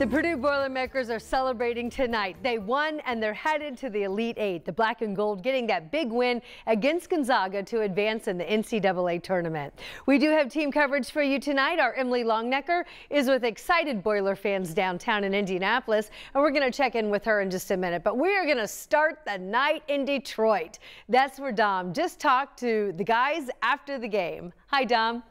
The Purdue Boilermakers are celebrating tonight. They won and they're headed to the Elite Eight. The black and gold getting that big win against Gonzaga to advance in the NCAA tournament. We do have team coverage for you tonight. Our Emily Longnecker is with excited Boiler fans downtown in Indianapolis, and we're going to check in with her in just a minute. But we are going to start the night in Detroit. That's where Dom just talked to the guys after the game. Hi, Dom.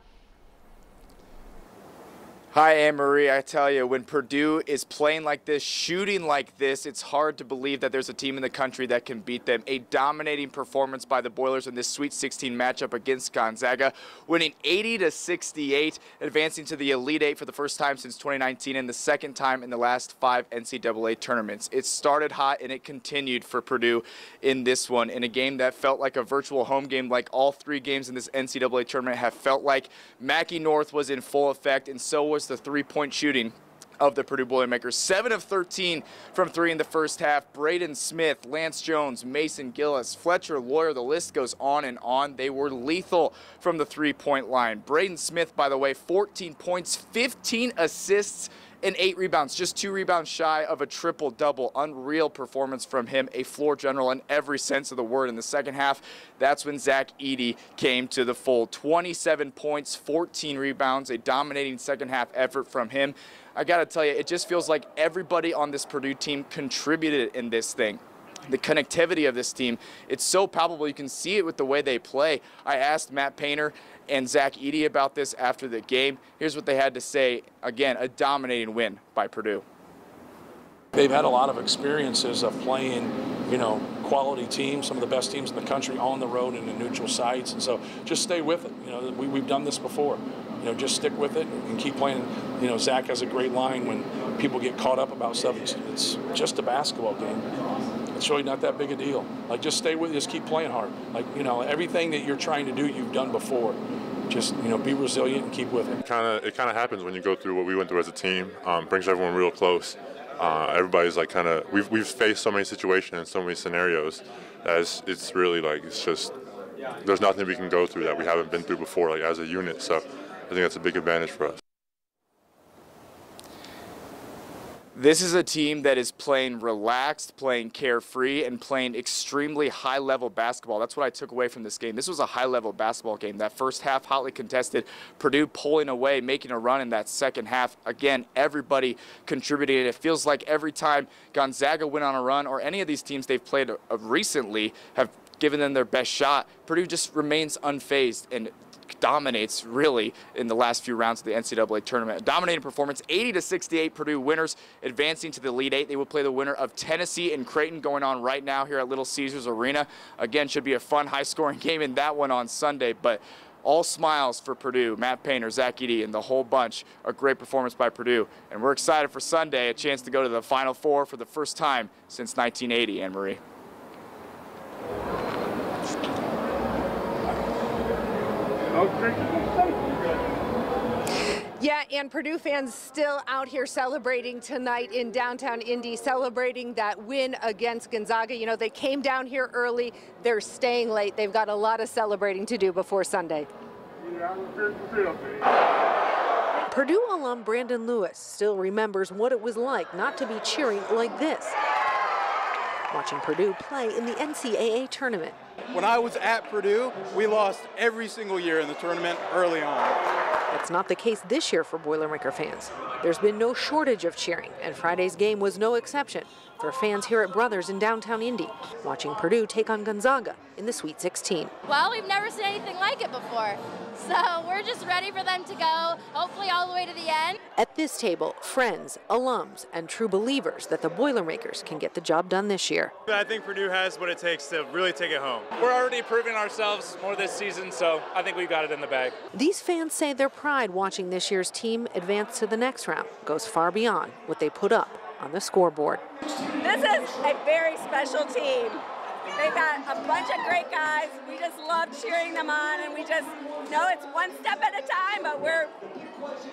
Hi, Anne-Marie. I tell you, when Purdue is playing like this, shooting like this, it's hard to believe that there's a team in the country that can beat them. A dominating performance by the Boilers in this Sweet 16 matchup against Gonzaga, winning 80-68, advancing to the Elite Eight for the first time since 2019 and the second time in the last 5 NCAA tournaments. It started hot and it continued for Purdue in this one, in a game that felt like a virtual home game, like all 3 games in this NCAA tournament have felt like. Mackey North was in full effect, and so was the three-point shooting of the Purdue Boilermakers. 7 of 13 from 3 in the first half. Braden Smith, Lance Jones, Mason Gillis, Fletcher Lawyer, the list goes on and on. They were lethal from the three-point line. Braden Smith, by the way, 14 points, 15 assists, and 8 rebounds, just 2 rebounds shy of a triple-double. Unreal performance from him, a floor general in every sense of the word. In the second half, that's when Zach Edey came to the fold. 27 points, 14 rebounds, a dominating second-half effort from him. I got to tell you, it just feels like everybody on this Purdue team contributed in this thing. The connectivity of this team, it's so palpable. You can see it with the way they play. I asked Matt Painter and Zach Edey about this after the game. Here's what they had to say. Again, a dominating win by Purdue. They've had a lot of experiences of playing, quality teams, some of the best teams in the country on the road and in neutral sites. And so just stay with it. We've done this before. Just stick with it and keep playing. Zach has a great line when people get caught up about stuff. It's just a basketball game. It's really not that big a deal. Just stay with it, just keep playing hard. Everything that you're trying to do, you've done before. Just, be resilient and keep with it. It kind of happens when you go through what we went through as a team. Brings everyone real close. Everybody's we've faced so many situations and so many scenarios that it's really it's just, there's nothing we can go through that we haven't been through before, as a unit. So I think that's a big advantage for us. This is a team that is playing relaxed, playing carefree, and playing extremely high-level basketball. That's what I took away from this game. This was a high-level basketball game. That first half, hotly contested. Purdue pulling away, making a run in that second half. Again, everybody contributed. It feels like every time Gonzaga went on a run, or any of these teams they've played recently have given them their best shot, Purdue just remains unfazed and dominates really in the last few rounds of the NCAA tournament. A dominating performance, 80-68 Purdue winners advancing to the Elite Eight. They will play the winner of Tennessee and Creighton going on right now here at Little Caesars Arena. Again, should be a fun, high-scoring game in that one on Sunday, but all smiles for Purdue. Matt Painter, Zach Edey, and the whole bunch. A great performance by Purdue. And we're excited for Sunday, a chance to go to the Final Four for the first time since 1980, Anne-Marie. Yeah, and Purdue fans still out here celebrating tonight in downtown Indy, celebrating that win against Gonzaga. They came down here early. They're staying late. They've got a lot of celebrating to do before Sunday. Purdue alum Brandon Lewis still remembers what it was like not to be cheering like this, watching Purdue play in the NCAA tournament. When I was at Purdue, we lost every single year in the tournament early on. That's not the case this year for Boilermaker fans. There's been no shortage of cheering, and Friday's game was no exception for fans here at Brothers in downtown Indy, watching Purdue take on Gonzaga in the Sweet 16. Well, we've never seen anything like it before, so we're just ready for them to go, hopefully all the way to the end. At this table, friends, alums, and true believers that the Boilermakers can get the job done this year. I think Purdue has what it takes to really take it home. We're already proving ourselves more this season, so I think we've got it in the bag. These fans say their pride watching this year's team advance to the next round goes far beyond what they put up on the scoreboard. This is a very special team. They've got a bunch of great guys. We just love cheering them on, and we just know it's one step at a time, but we're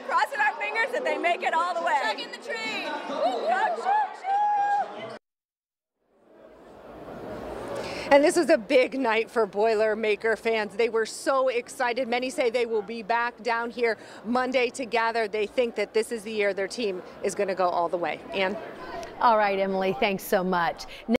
crossing our fingers that they make it all the way. Chuck in the tree. Go, And this was a big night for Boilermaker fans. They were so excited. Many say they will be back down here Monday to gather. They think that this is the year their team is going to go all the way. Ann? All right, Emily, thanks so much.